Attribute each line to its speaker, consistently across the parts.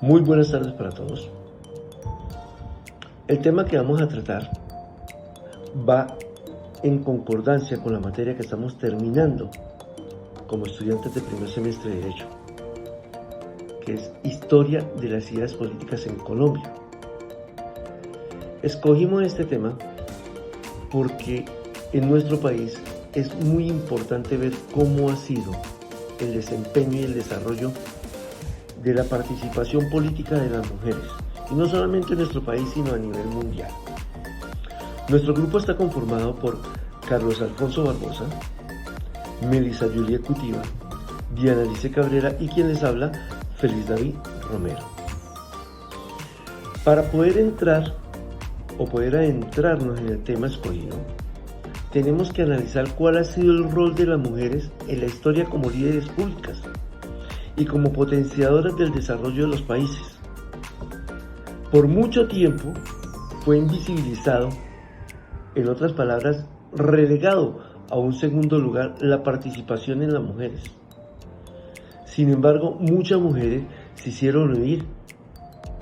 Speaker 1: Muy buenas tardes para todos. El tema que vamos a tratar va en concordancia con la materia que estamos terminando como estudiantes de primer semestre de Derecho, que es Historia de las Ideas Políticas en Colombia. Escogimos este tema porque en nuestro país es muy importante ver cómo ha sido el desempeño y el desarrollo de la participación política de las mujeres, y no solamente en nuestro país, sino a nivel mundial. Nuestro grupo está conformado por Carlos Alfonso Barbosa, Melissa Juliet Cutiva, Diana Lice Cabrera y quien les habla, Feliz David Romero. Para poder entrar o poder adentrarnos en el tema escogido, tenemos que analizar cuál ha sido el rol de las mujeres en la historia como líderes públicas y como potenciadoras del desarrollo de los países. Por mucho tiempo fue invisibilizado, en otras palabras, relegado a un segundo lugar la participación en las mujeres. Sin embargo, muchas mujeres se hicieron oír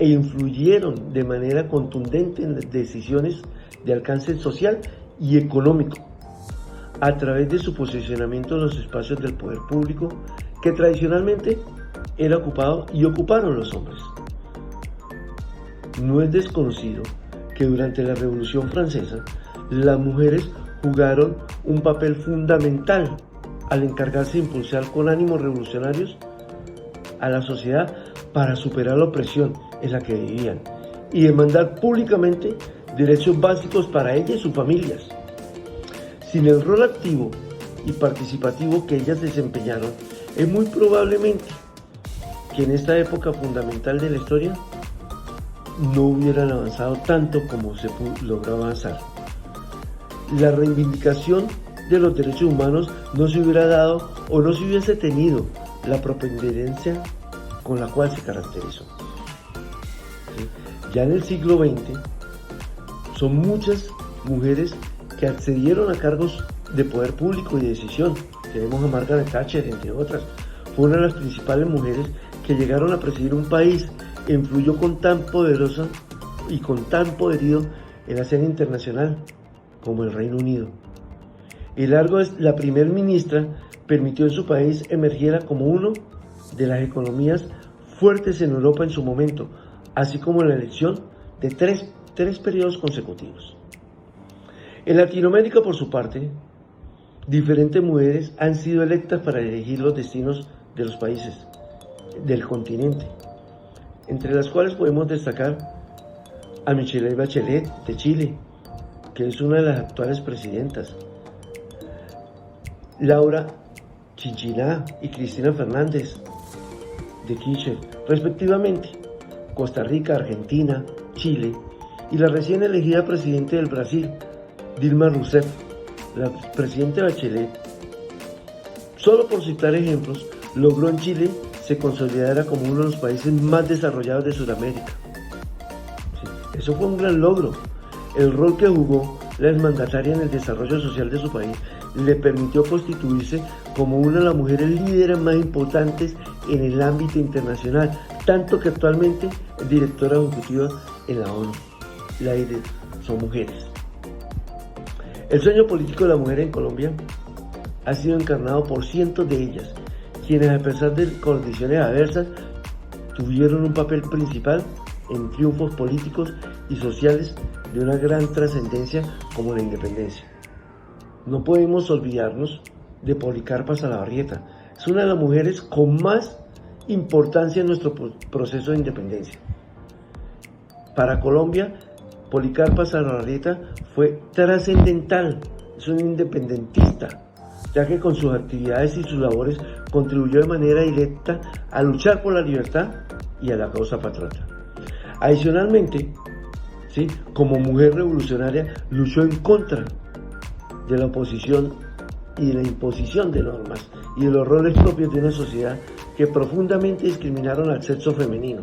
Speaker 1: e influyeron de manera contundente en las decisiones de alcance social y económico, a través de su posicionamiento en los espacios del poder público que tradicionalmente era ocupado y ocuparon los hombres. No es desconocido que durante la Revolución Francesa las mujeres jugaron un papel fundamental al encargarse de impulsar con ánimos revolucionarios a la sociedad para superar la opresión en la que vivían y demandar públicamente derechos básicos para ellas y sus familias. Sin el rol activo y participativo que ellas desempeñaron, es muy probablemente que en esta época fundamental de la historia no hubieran avanzado tanto como se logró avanzar. La reivindicación de los derechos humanos no se hubiera dado o no se hubiese tenido la preponderancia con la cual se caracterizó. ¿Sí? Ya en el siglo XX son muchas mujeres que accedieron a cargos de poder público y de decisión. Tenemos a Margaret Thatcher, entre otras. Fue una de las principales mujeres que llegaron a presidir un país e influyó con tan poderosa y con tan poderío en la escena internacional como el Reino Unido. La primer ministra permitió en su país emergiera como uno de las economías fuertes en Europa en su momento, así como la elección de tres periodos consecutivos. En Latinoamérica, por su parte, diferentes mujeres han sido electas para elegir los destinos de los países del continente, entre las cuales podemos destacar a Michelle Bachelet de Chile, que es una de las actuales presidentas, Laura Chinchina y Cristina Fernández de Kirchner, respectivamente, Costa Rica, Argentina, Chile y la recién elegida presidenta del Brasil, Dilma Rousseff, la presidenta Bachelet. Solo por citar ejemplos, logró en Chile se consolidara como uno de los países más desarrollados de Sudamérica. Sí, eso fue un gran logro. El rol que jugó la exmandataria en el desarrollo social de su país le permitió constituirse como una de las mujeres líderes más importantes en el ámbito internacional, tanto que actualmente es directora ejecutiva en la ONU. Son mujeres. El sueño político de la mujer en Colombia ha sido encarnado por cientos de ellas, quienes a pesar de condiciones adversas tuvieron un papel principal en triunfos políticos y sociales de una gran trascendencia como la independencia. No podemos olvidarnos de Policarpa Salabarrieta. Es una de las mujeres con más importancia en nuestro proceso de independencia. Para Colombia, Policarpa Salabarrieta fue trascendental. Es una independentista, ya que con sus actividades y sus labores contribuyó de manera directa a luchar por la libertad y a la causa patriota. Adicionalmente, ¿sí?, como mujer revolucionaria, luchó en contra de la oposición y de la imposición de normas y de los roles propios de una sociedad que profundamente discriminaron al sexo femenino.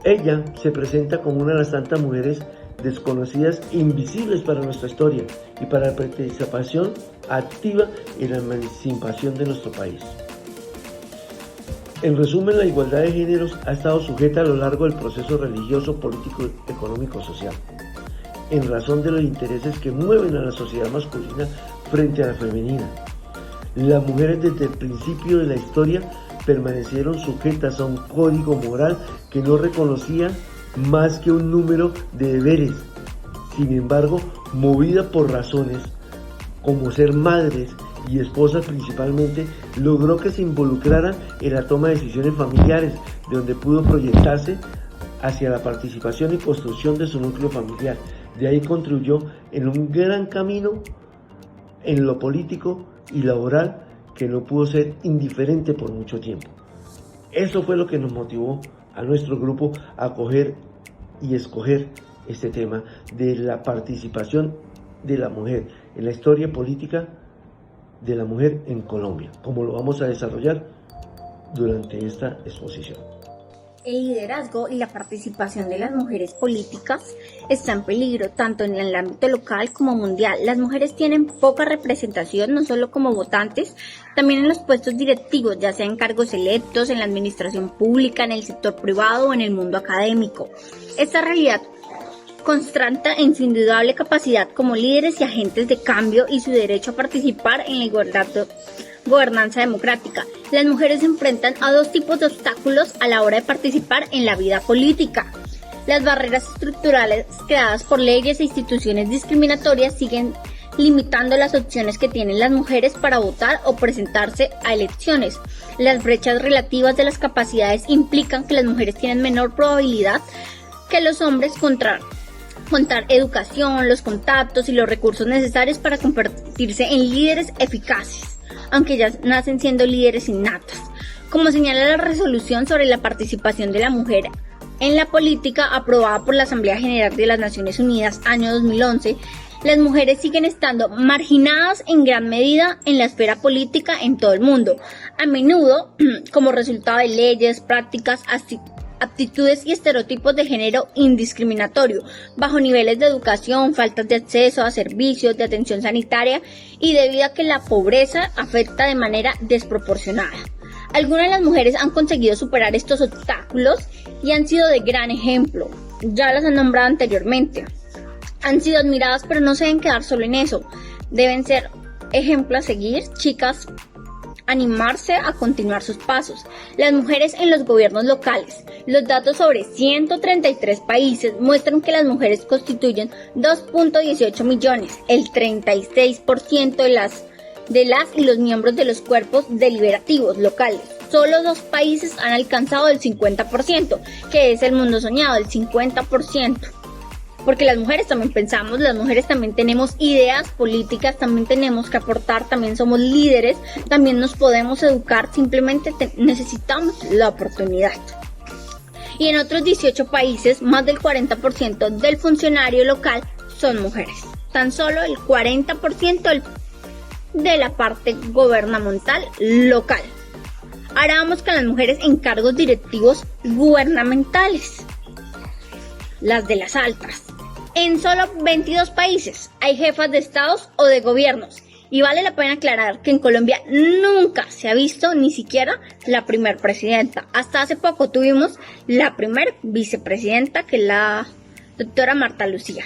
Speaker 1: Ella se presenta como una de las tantas mujeres desconocidas e invisibles para nuestra historia y para la participación activa en la emancipación de nuestro país. En resumen, la igualdad de géneros ha estado sujeta a lo largo del proceso religioso, político, económico, social, en razón de los intereses que mueven a la sociedad masculina frente a la femenina. Las mujeres desde el principio de la historia permanecieron sujetas a un código moral que no reconocía más que un número de deberes. Sin embargo, movida por razones como ser madres y esposas principalmente, logró que se involucraran en la toma de decisiones familiares, de donde pudo proyectarse hacia la participación y construcción de su núcleo familiar. De ahí contribuyó en un gran camino en lo político y laboral que no pudo ser indiferente por mucho tiempo. Eso fue lo que nos motivó a nuestro grupo a coger y escoger este tema de la participación de la mujer en la historia política de la mujer en Colombia, como lo vamos a desarrollar durante esta exposición.
Speaker 2: El liderazgo y la participación de las mujeres políticas está en peligro tanto en el ámbito local como mundial. Las mujeres tienen poca representación, no solo como votantes, también en los puestos directivos, ya sea en cargos electos, en la administración pública, en el sector privado o en el mundo académico. Esta realidad constata en su indudable capacidad como líderes y agentes de cambio y su derecho a participar en la igualdad de gobernanza democrática. Las mujeres se enfrentan a dos tipos de obstáculos a la hora de participar en la vida política. Las barreras estructurales creadas por leyes e instituciones discriminatorias siguen limitando las opciones que tienen las mujeres para votar o presentarse a elecciones. Las brechas relativas de las capacidades implican que las mujeres tienen menor probabilidad que los hombres contar educación, los contactos y los recursos necesarios para convertirse en líderes eficaces, aunque ya nacen siendo líderes innatas. Como señala la resolución sobre la participación de la mujer en la política aprobada por la Asamblea General de las Naciones Unidas año 2011, las mujeres siguen estando marginadas en gran medida en la esfera política en todo el mundo, a menudo como resultado de leyes, prácticas, aptitudes y estereotipos de género indiscriminatorio, bajo niveles de educación, faltas de acceso a servicios de atención sanitaria y debido a que la pobreza afecta de manera desproporcionada. Algunas de las mujeres han conseguido superar estos obstáculos y han sido de gran ejemplo. Ya las han nombrado anteriormente. Han sido admiradas, pero no se deben quedar solo en eso. Deben ser ejemplo a seguir, chicas, animarse a continuar sus pasos. Las mujeres en los gobiernos locales. Los datos sobre 133 países muestran que las mujeres constituyen 2.18 millones, el 36% de las y los miembros de los cuerpos deliberativos locales. Solo 2 países han alcanzado el 50%, que es el mundo soñado, el 50%. Porque las mujeres también pensamos, las mujeres también tenemos ideas políticas, también tenemos que aportar, también somos líderes, también nos podemos educar, simplemente necesitamos la oportunidad. Y en otros 18 países, más del 40% del funcionario local son mujeres. Tan solo el 40% de la parte gubernamental local. Ahora vamos con las mujeres en cargos directivos gubernamentales. Las de las altas. En solo 22 países hay jefas de estados o de gobiernos. Y vale la pena aclarar que en Colombia nunca se ha visto ni siquiera la primer presidenta. Hasta hace poco tuvimos la primer vicepresidenta, que es la doctora Marta Lucía.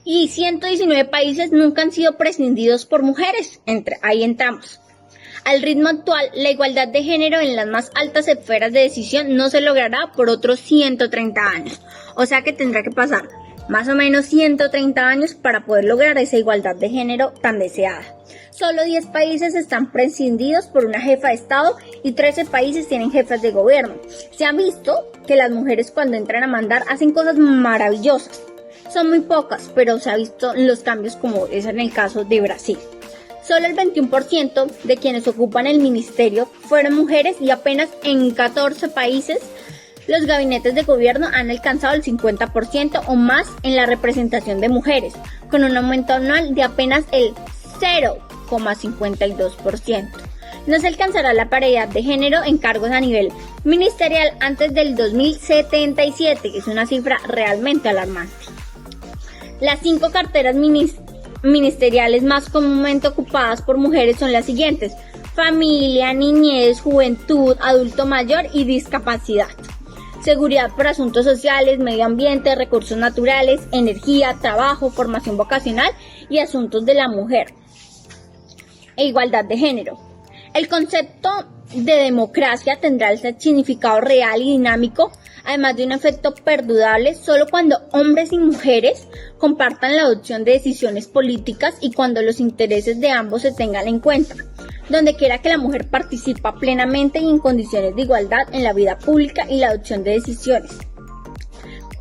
Speaker 2: Y 119 países nunca han sido presididos por mujeres. Ahí entramos. Al ritmo actual, la igualdad de género en las más altas esferas de decisión no se logrará por otros 130 años. O sea que tendrá que pasar más o menos 130 años para poder lograr esa igualdad de género tan deseada. Solo 10 países están presididos por una jefa de Estado y 13 países tienen jefas de gobierno. Se ha visto que las mujeres cuando entran a mandar hacen cosas maravillosas. Son muy pocas, pero se ha visto los cambios como es en el caso de Brasil. Solo el 21% de quienes ocupan el ministerio fueron mujeres y apenas en 14 países los gabinetes de gobierno han alcanzado el 50% o más en la representación de mujeres, con un aumento anual de apenas el 0,52%. No se alcanzará la paridad de género en cargos a nivel ministerial antes del 2077, que es una cifra realmente alarmante. Las 5 carteras ministeriales más comúnmente ocupadas por mujeres son las siguientes: familia, niñez, juventud, adulto mayor y discapacidad. Seguridad por asuntos sociales, medio ambiente, recursos naturales, energía, trabajo, formación vocacional y asuntos de la mujer. E igualdad de género. El concepto de democracia tendrá el significado real y dinámico, además de un efecto perdurable, solo cuando hombres y mujeres compartan la adopción de decisiones políticas y cuando los intereses de ambos se tengan en cuenta, donde quiera que la mujer participa plenamente y en condiciones de igualdad en la vida pública y la adopción de decisiones.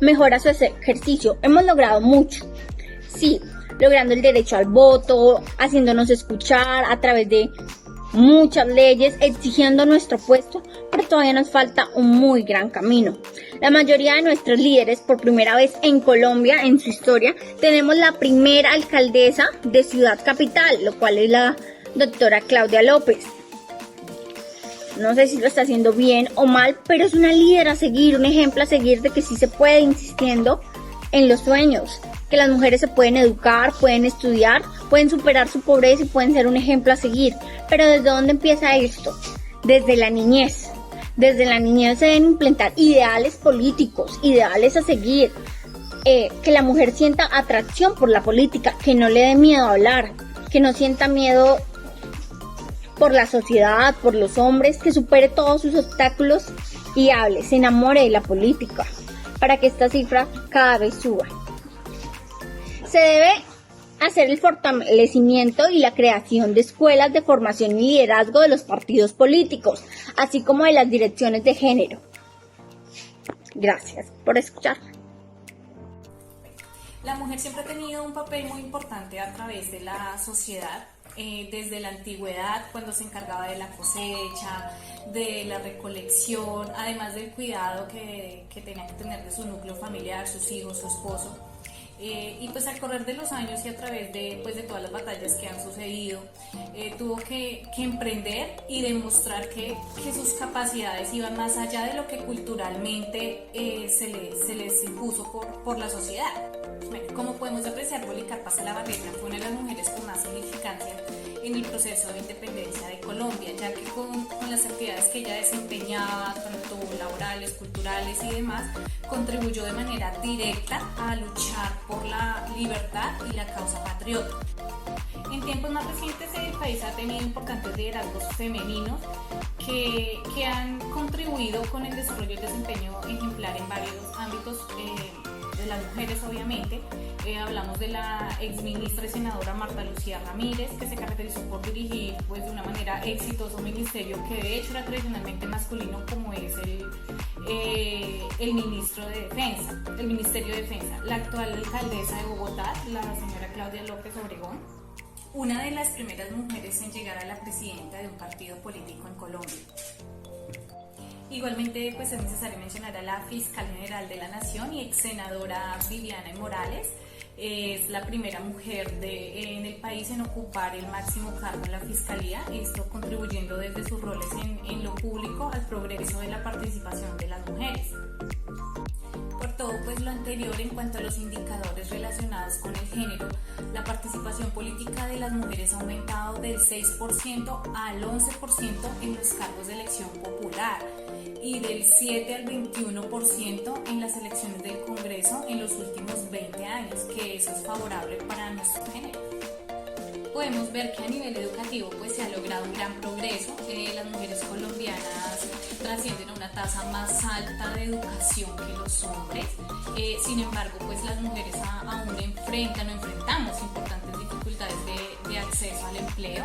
Speaker 2: Mejora su ejercicio. Hemos logrado mucho. Sí, logrando el derecho al voto, haciéndonos escuchar a través de muchas leyes, exigiendo nuestro puesto, pero todavía nos falta un muy gran camino. La mayoría de nuestros líderes, por primera vez en Colombia, en su historia, tenemos la primera alcaldesa de Ciudad Capital, lo cual es la doctora Claudia López. No sé si lo está haciendo bien o mal, pero es una líder a seguir, un ejemplo a seguir de que sí se puede, insistiendo en los sueños, que las mujeres se pueden educar, pueden estudiar, pueden superar su pobreza y pueden ser un ejemplo a seguir. Pero ¿desde dónde empieza esto? Desde la niñez. Desde la niñez se deben implementar ideales políticos, ideales a seguir, que la mujer sienta atracción por la política, que no le dé miedo a hablar, que no sienta miedo por la sociedad, por los hombres, que supere todos sus obstáculos y hable, se enamore de la política, para que esta cifra cada vez suba. Se debe hacer el fortalecimiento y la creación de escuelas de formación y liderazgo de los partidos políticos, así como de las direcciones de género. Gracias por escuchar.
Speaker 3: La mujer siempre ha tenido un papel muy importante a través de la sociedad, desde la antigüedad, cuando se encargaba de la cosecha, de la recolección, además del cuidado que tenía que tener de su núcleo familiar, sus hijos, su esposo. Y pues al correr de los años y a través de todas las batallas que han sucedido, tuvo que emprender y demostrar que sus capacidades iban más allá de lo que culturalmente se les impuso por la sociedad. Bueno, como podemos apreciar, Policarpa Salabarrieta fue una de las mujeres con más significancia en el proceso de independencia de Colombia, ya que con las actividades que ella desempeñaba, tanto laborales, culturales y demás, contribuyó de manera directa a luchar por la libertad y la causa patriota. En tiempos más recientes el país ha tenido importantes liderazgos femeninos que han contribuido con el desarrollo y desempeño ejemplar en varios ámbitos de las mujeres, obviamente. Hablamos de la exministra y senadora Marta Lucía Ramírez, que se caracterizó por dirigir de una manera exitosa un ministerio que de hecho era tradicionalmente masculino, como es el ministro de Defensa, el Ministerio de Defensa. La actual alcaldesa de Bogotá, la señora Claudia López Obregón, una de las primeras mujeres en llegar a la presidenta de un partido político en Colombia. Igualmente, pues es necesario mencionar a la fiscal general de la Nación y ex senadora Viviana Morales. Es la primera mujer en el país en ocupar el máximo cargo en la fiscalía, esto contribuyendo desde sus roles en lo público al progreso de la participación de las mujeres. Por todo pues lo anterior, en cuanto a los indicadores relacionados con el género, la participación política de las mujeres ha aumentado del 6% al 11% en los cargos de elección popular y del 7 al 21% en las elecciones del Congreso en los últimos 20 años, que eso es favorable para nuestro género. Podemos ver que a nivel educativo pues se ha logrado un gran progreso. Las mujeres colombianas trascienden a una tasa más alta de educación que los hombres. Sin embargo, pues las mujeres aún enfrentamos importantes dificultades de acceso al empleo,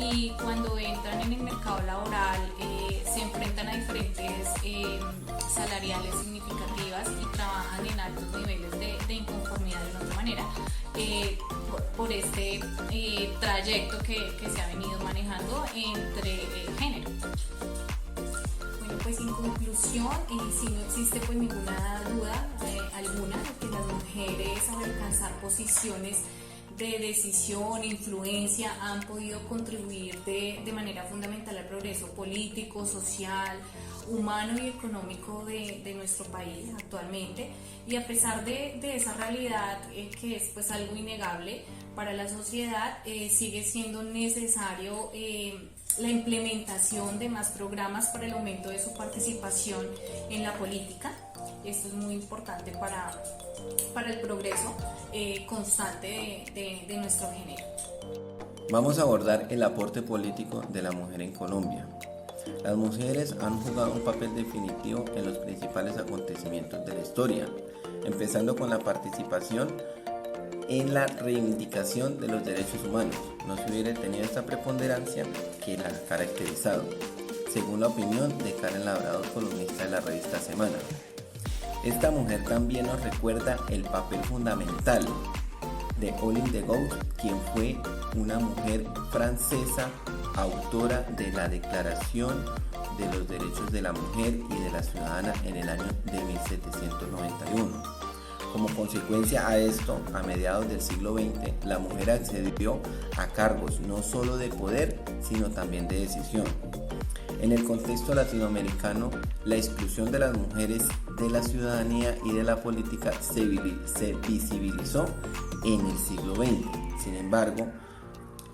Speaker 3: y cuando entran en el mercado laboral se enfrentan a diferentes salariales significativas y trabajan en altos niveles de inconformidad de una otra manera. Por este trayecto que se ha venido manejando entre género. Bueno, pues en conclusión, si no existe pues ninguna duda alguna de que las mujeres al alcanzar posiciones de decisión, influencia, han podido contribuir de manera fundamental al progreso político, social, humano y económico de nuestro país actualmente. Y a pesar de esa realidad que es pues algo innegable para la sociedad, sigue siendo necesario la implementación de más programas para el aumento de su participación en la política. Esto es muy importante para el progreso constante de nuestro género.
Speaker 4: Vamos a abordar el aporte político de la mujer en Colombia. Las mujeres han jugado un papel definitivo en los principales acontecimientos de la historia, empezando con la participación en la reivindicación de los derechos humanos. No se hubiera tenido esta preponderancia que la ha caracterizado, según la opinión de Karen Labrador, columnista de la revista Semana. Esta mujer también nos recuerda el papel fundamental de Olympe de Gouges, quien fue una mujer francesa, autora de la Declaración de los Derechos de la Mujer y de la Ciudadana en el año de 1791. Como consecuencia a esto, a mediados del siglo XX, la mujer accedió a cargos no solo de poder, sino también de decisión. En el contexto latinoamericano, la exclusión de las mujeres de la ciudadanía y de la política se visibilizó en el siglo XX. Sin embargo,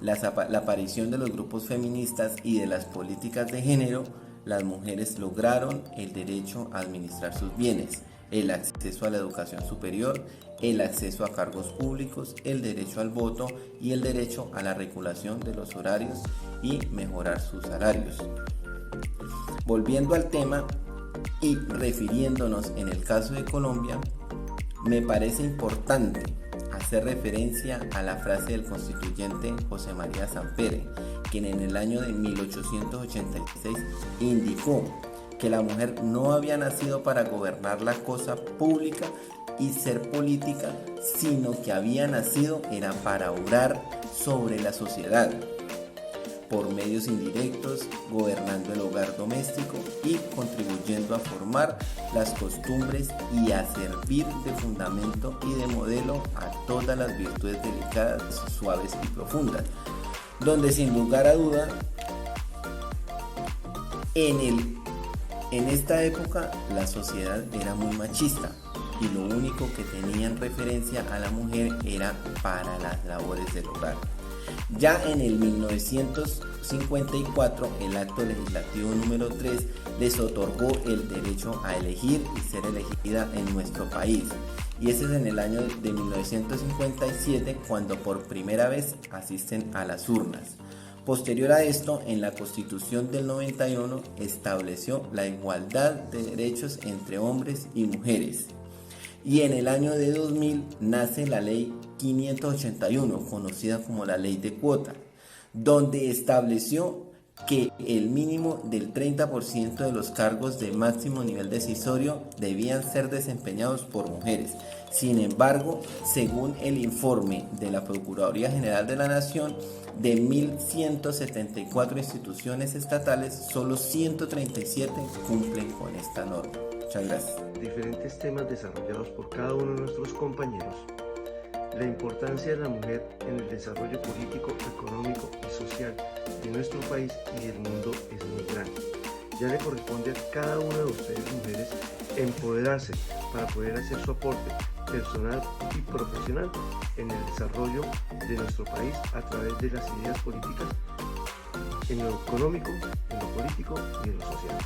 Speaker 4: la aparición de los grupos feministas y de las políticas de género, las mujeres lograron el derecho a administrar sus bienes, el acceso a la educación superior, el acceso a cargos públicos, el derecho al voto y el derecho a la regulación de los horarios y mejorar sus salarios. Volviendo al tema y refiriéndonos en el caso de Colombia, me parece importante hacer referencia a la frase del constituyente José María Samper, quien en el año de 1886 indicó que la mujer no había nacido para gobernar la cosa pública y ser política, sino que había nacido era para obrar sobre la sociedad, por medios indirectos, gobernando el hogar doméstico y contribuyendo a formar las costumbres y a servir de fundamento y de modelo a todas las virtudes delicadas, suaves y profundas, donde sin lugar a duda en esta época la sociedad era muy machista y lo único que tenían referencia a la mujer era para las labores del hogar. Ya en el 1954, el acto legislativo número 3 les otorgó el derecho a elegir y ser elegida en nuestro país. Y ese es en el año de 1957 cuando por primera vez asisten a las urnas. Posterior a esto, en la Constitución del 91 estableció la igualdad de derechos entre hombres y mujeres. Y en el año de 2000 nace la Ley 581, conocida como la Ley de Cuota, donde estableció que el mínimo del 30% de los cargos de máximo nivel decisorio debían ser desempeñados por mujeres. Sin embargo, según el informe de la Procuraduría General de la Nación, de 1.174 instituciones estatales, solo 137 cumplen con esta norma. Muchas gracias.
Speaker 1: Diferentes temas desarrollados por cada uno de nuestros compañeros. La importancia de la mujer en el desarrollo político, económico y social de nuestro país y del mundo es muy grande. Ya le corresponde a cada una de ustedes, mujeres, empoderarse para poder hacer su aporte personal y profesional en el desarrollo de nuestro país a través de las ideas políticas, en lo económico, en lo político y en lo social.